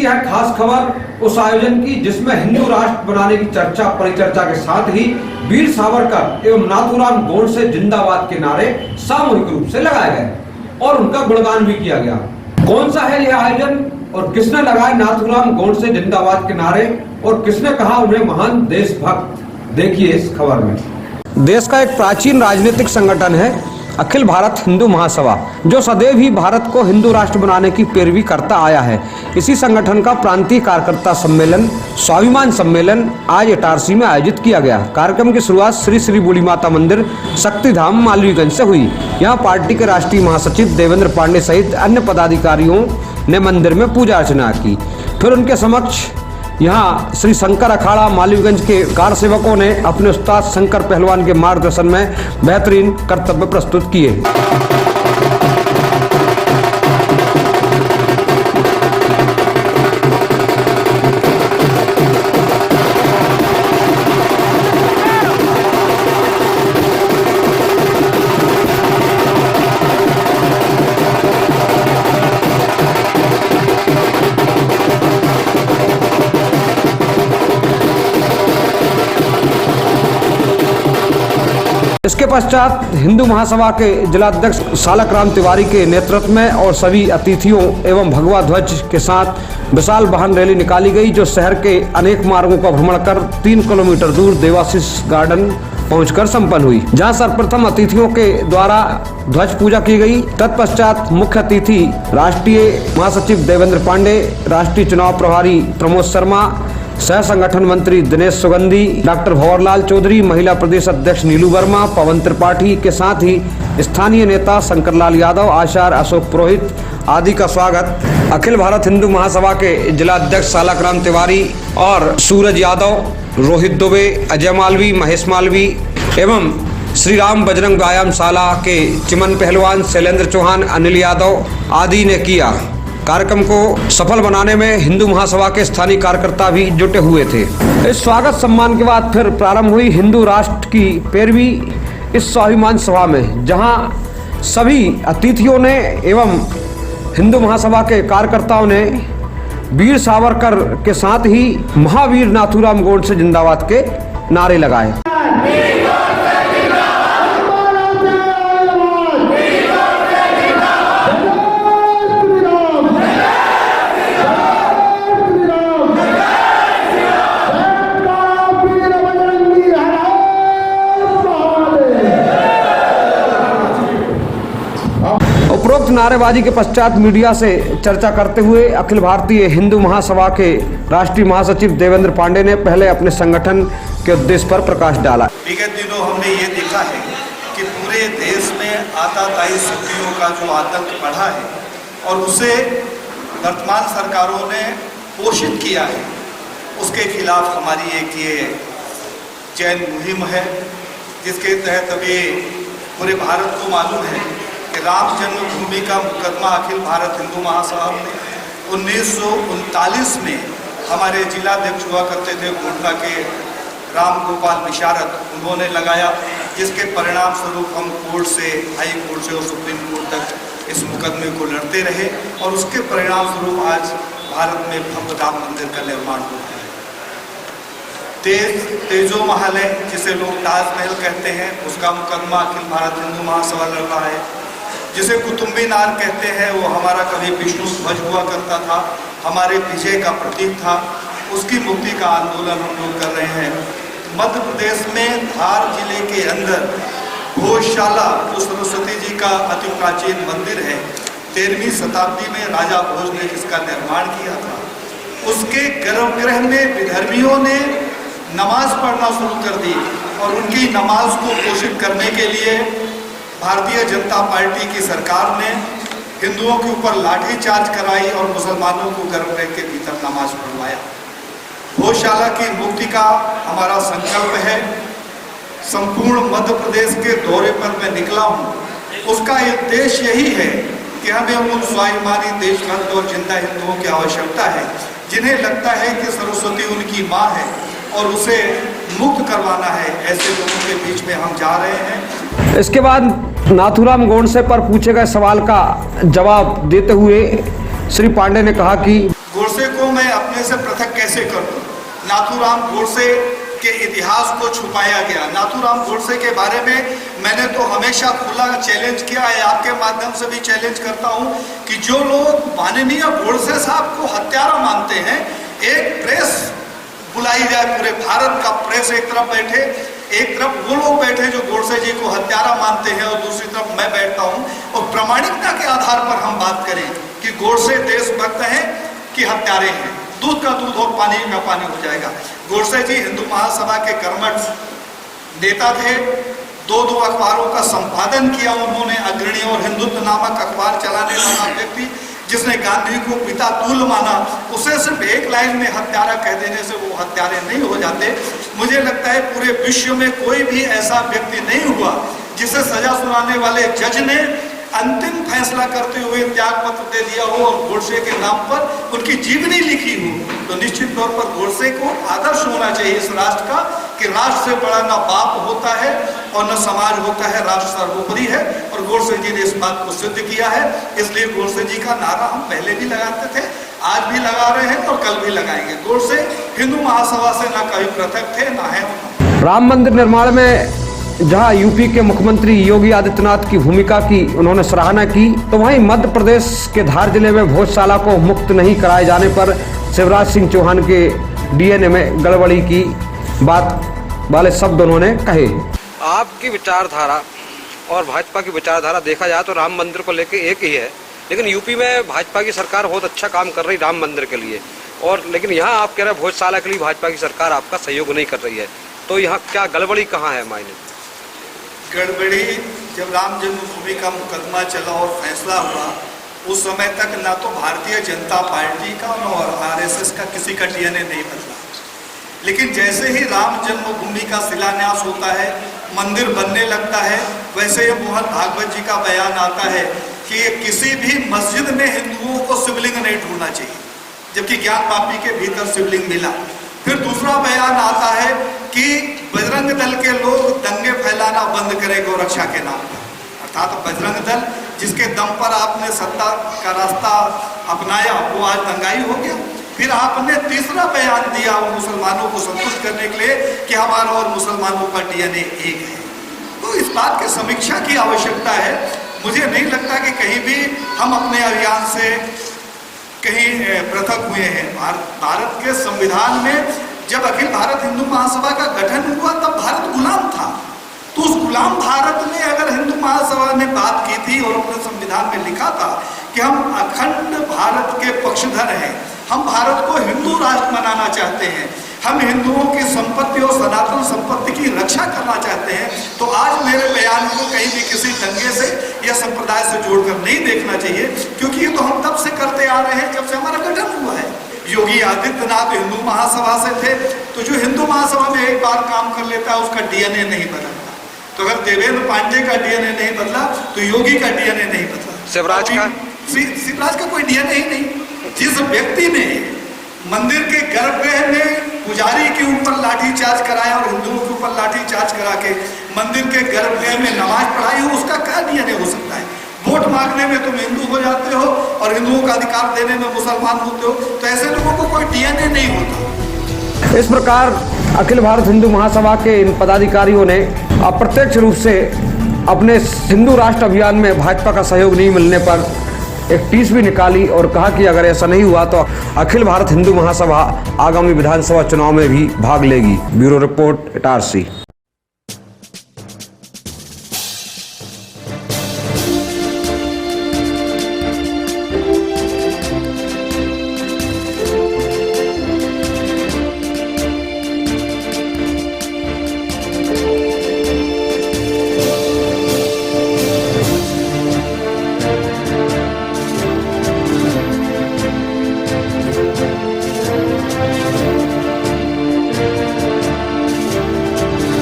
की है खास खबर उस आयोजन की जिसमें हिंदू राष्ट्र बनाने की चर्चा परिचर्चा के साथ ही वीर सावरकर एवं नाथूराम गोडसे जिंदाबाद के नारे सामूहिक रूप से लगाए गए और उनका गुणगान भी किया गया। कौन सा है यह आयोजन और किसने लगाए नाथूराम गोडसे जिंदाबाद के नारे और किसने कहा उन्हें महान देशभक्त, देखिए इस खबर में। देश का एक प्राचीन राजनीतिक संगठन है अखिल भारत हिंदू महासभा, जो सदैव ही भारत को हिंदू राष्ट्र बनाने की पैरवी करता आया है। इसी संगठन का प्रांतीय कार्यकर्ता सम्मेलन स्वाभिमान सम्मेलन आज इटारसी में आयोजित किया गया। कार्यक्रम की शुरुआत श्री श्री बूढ़ी माता मंदिर शक्तिधाम मालवीगंज से हुई। यहाँ पार्टी के राष्ट्रीय महासचिव देवेंद्र पांडे सहित अन्य पदाधिकारियों ने मंदिर में पूजा अर्चना की। फिर उनके समक्ष यहाँ श्री शंकर अखाड़ा मालवीगंज के कार सेवकों ने अपने उस्ताद शंकर पहलवान के मार्गदर्शन में बेहतरीन कर्तव्य प्रस्तुत किए। इसके पश्चात हिंदू महासभा के जिलाध्यक्ष सालक राम तिवारी के नेतृत्व में और सभी अतिथियों एवं भगवा ध्वज के साथ विशाल वाहन रैली निकाली गई, जो शहर के अनेक मार्गों का भ्रमण कर 3 किलोमीटर दूर देवाशीष गार्डन पहुंचकर संपन्न हुई, जहां सर्वप्रथम अतिथियों के द्वारा ध्वज पूजा की गई। तत्पश्चात मुख्य अतिथि राष्ट्रीय महासचिव देवेंद्र पांडे, राष्ट्रीय चुनाव प्रभारी प्रमोद शर्मा, सह संगठन मंत्री दिनेश सुगंधी, डॉक्टर भंवरलाल चौधरी, महिला प्रदेश अध्यक्ष नीलू वर्मा, पवन त्रिपाठी के साथ ही स्थानीय नेता शंकरलाल यादव, आचार्य अशोक पुरोहित आदि का स्वागत अखिल भारत हिंदू महासभा के जिलाध्यक्ष सालक राम तिवारी और सूरज यादव, रोहित दुबे, अजय मालवी, महेश मालवी एवं श्री राम बजरंग व्यायाम शाला के चिमन पहलवान, शैलेंद्र चौहान, अनिल यादव आदि ने किया। कार्यक्रम को सफल बनाने में हिंदू महासभा के स्थानीय कार्यकर्ता भी जुटे हुए थे। इस स्वागत सम्मान के बाद फिर प्रारंभ हुई हिंदू राष्ट्र की पैरवी इस स्वाभिमान सभा में, जहां सभी अतिथियों ने एवं हिंदू महासभा के कार्यकर्ताओं ने वीर सावरकर के साथ ही महावीर नाथूराम गोडसे जिंदाबाद के नारे लगाए। उपरोक्त नारेबाजी के पश्चात मीडिया से चर्चा करते हुए अखिल भारतीय हिंदू महासभा के राष्ट्रीय महासचिव देवेंद्र पांडे ने पहले अपने संगठन के उद्देश्य पर प्रकाश डाला। विगत दिनों हमने ये देखा है कि पूरे देश में आतताई शक्तियों का जो आतंक बढ़ा है और उसे वर्तमान सरकारों ने पोषित किया है, उसके खिलाफ हमारी एक ये जैन मुहिम है, जिसके तहत अभी पूरे भारत को मालूम है कि राम जन्मभूमि का मुकदमा अखिल भारत हिंदू महासभा ने 1939 में हमारे जिलाध्यक्ष हुआ करते थे गोंडा के राम गोपाल विशारद, उन्होंने लगाया, जिसके परिणाम स्वरूप हम कोर्ट से, हाई कोर्ट से और सुप्रीम कोर्ट तक इस मुकदमे को लड़ते रहे और उसके परिणाम स्वरूप आज भारत में भव्य राम मंदिर का निर्माण हुआ है। तेजो महल है, जिसे लोग ताजमहल कहते हैं, उसका मुकदमा अखिल भारत हिंदू महासभा लड़ रहा है। जिसे कुतुब मीनार कहते हैं, वो हमारा कभी विष्णु ध्वज हुआ करता था, हमारे विजय का प्रतीक था, उसकी मुक्ति का आंदोलन हम लोग कर रहे हैं। मध्य प्रदेश में धार जिले के अंदर भोजशाला, जो सरस्वती जी का अति प्राचीन मंदिर है, 13वीं शताब्दी में राजा भोज ने जिसका निर्माण किया था, उसके गर्भगृह में विधर्मियों ने नमाज पढ़ना शुरू कर दी और उनकी नमाज को पोषित करने के लिए भारतीय जनता पार्टी की सरकार ने हिंदुओं के ऊपर लाठीचार्ज कराई और मुसलमानों को गर्भगृह के भीतर नमाज पढ़वाया। भोजशाला की मुक्ति का हमारा संकल्प है। संपूर्ण मध्य प्रदेश के दौरे पर मैं निकला हूँ, उसका उद्देश्य यही है कि हमें उन स्वाभिमानी देशभक्त और जिंदा हिंदुओं की आवश्यकता है जिन्हें लगता है कि सरस्वती उनकी माँ है और उसे मुक्त करवाना है। ऐसे लोगों के बीच में हम जा रहे हैं। इसके बाद नाथूराम गोडसे पर पूछे गए सवाल का जवाब देते हुए श्री पांडे ने कहा कि गोडसे को मैं अपने से पृथक कैसे कर दूं? नाथूराम गोडसे के इतिहास को छुपाया गया। नाथूराम गोडसे के बारे में मैंने तो हमेशा खुला चैलेंज किया है, आपके माध्यम से भी चैलेंज करता हूं कि जो लोग माननीय गोडसे साहब को हत्यारा मानते हैं, एक प्रेस बुलाई जाए, पूरे भारत का प्रेस एक तरफ बैठे, एक तरफ वो लोग बैठे जो गोडसे जी को हत्यारा मानते हैं और दूसरी तरफ मैं बैठता हूं, और प्रामाणिकता के आधार पर हम बात करें कि गोडसे देशभक्त हैं कि हत्यारे हैं। दूध का दूध और पानी का पानी हो जाएगा। गोडसे जी हिंदू महासभा के कर्मठ नेता थे। दो अखबारों का संपादन किया उन्होंने। अग्रणी और हिंदुत्व नामक अखबार चलाने वाला व्यक्ति जिसने गांधी को पिता तुल्य माना, उसे सिर्फ एक लाइन में हत्यारा कह देने से वो हत्यारे नहीं हो जाते। मुझे लगता है पूरे विश्व में कोई भी ऐसा व्यक्ति नहीं हुआ जिसे सजा सुनाने वाले जज ने अंतिम फैसला करते हुए त्याग पत्र दे दिया हो और गोडसे के नाम पर उनकी जीवनी लिखी हो। तो निश्चित तौर पर गोडसे को आदर्श होना चाहिए इस राष्ट्र का कि राष्ट्र से बड़ा न बाप होता है और न समाज होता है, राष्ट्र सर्वोपरि है। और गोडसे जी ने इस बात को सिद्ध किया है। इसलिए गोडसे जी का नारा हम पहले भी लगाते थे, आज भी लगा रहे हैं और कल भी लगाएंगे। गोडसे हिंदू महासभा से न कभी पृथक थे न है। राम मंदिर निर्माण में जहां यूपी के मुख्यमंत्री योगी आदित्यनाथ की भूमिका की उन्होंने सराहना की, तो वहीं मध्य प्रदेश के धार जिले में भोजशाला को मुक्त नहीं कराए जाने पर शिवराज सिंह चौहान के डीएनए में गड़बड़ी की बात वाले शब्द उन्होंने कहे। आपकी विचारधारा और भाजपा की विचारधारा देखा जाए तो राम मंदिर को लेकर एक ही है, लेकिन यूपी में भाजपा की सरकार बहुत अच्छा काम कर रही राम मंदिर के लिए, और लेकिन यहाँ आप कह रहे हैं भोजशाला के लिए भाजपा की सरकार आपका सहयोग नहीं कर रही है, तो यहाँ क्या गड़बड़ी कहाँ है? मायने गड़बड़ी जब राम जन्मभूमि का मुकदमा चला और फैसला हुआ, उस समय तक ना तो भारतीय जनता पार्टी का और आरएसएस का किसी का डीएनए नहीं बदला। लेकिन जैसे ही राम जन्मभूमि का शिलान्यास होता है, मंदिर बनने लगता है, वैसे ही मोहन भागवत जी का बयान आता है कि किसी भी मस्जिद में हिंदुओं को शिवलिंग नहीं ढूंढना चाहिए, जबकि ज्ञान वापी के भीतर शिवलिंग मिला। फिर दूसरा बयान आता है कि बजरंग दल के लोग दंगे फैलाना बंद करें गौरक्षा के नाम पर, अर्थात बजरंग दल जिसके दम पर आपने सत्ता का रास्ता अपनाया वो आज दंगाई हो गया। फिर आपने तीसरा बयान दिया उन मुसलमानों को संतुष्ट करने के लिए कि हमारा और मुसलमानों का डीएनए एक है। तो इस बात की समीक्षा की आवश्यकता है। मुझे नहीं लगता कि कहीं भी हम अपने अभियान से कहीं पृथक हुए हैं। भारत के संविधान में जब अखिल भारत हिंदू महासभा का गठन हुआ तब भारत गुलाम था, तो उस गुलाम भारत में अगर हिंदू महासभा ने बात की थी और अपने संविधान में लिखा था कि हम अखंड भारत के पक्षधर हैं, हम भारत को हिंदू राष्ट्र बनाना चाहते हैं, हम हिंदुओं की संपत्ति और सनातन संपत्ति की रक्षा करना चाहते हैं, तो आज मेरे बयान को कहीं भी किसी दंगे से या संप्रदाय से जोड़कर नहीं देखना चाहिए, क्योंकि ये तो हम तब से करते आ रहे हैं जब से हमारा गठन हुआ है। योगी आदित्यनाथ हिंदू महासभा से थे, तो जो हिंदू महासभा में एक बार काम कर लेता है उसका डीएनए नहीं बदलता। तो अगर देवेंद्र पांडे का डीएनए नहीं बदला तो योगी का डीएनए नहीं बदला, शिवराज का कोई डीएनए ही नहीं। जिस व्यक्ति ने मंदिर के गर्भगृह में पुजारी के ऊपर लाठीचार्ज कराया और हिंदुओं के ऊपर लाठीचार्ज करा के मंदिर के गर्भगृह में नमाज पढ़ाई हो, उसका क्या डीएनए हो सकता है? वोट मांगने में तुम हिंदू हो जाते हो और हिंदुओं का अधिकार देने में मुसलमान होते हो, तो ऐसे लोगों को कोई डीएनए नहीं होता। इस प्रकार अखिल भारत हिंदू महासभा के इन पदाधिकारियों ने अप्रत्यक्ष रूप से अपने हिंदू राष्ट्र अभियान में भाजपा का सहयोग नहीं मिलने पर एक टीस भी निकाली और कहा कि अगर ऐसा नहीं हुआ तो अखिल भारत हिंदू महासभा आगामी विधानसभा चुनाव में भी भाग लेगी। Bureau report, Itarsi.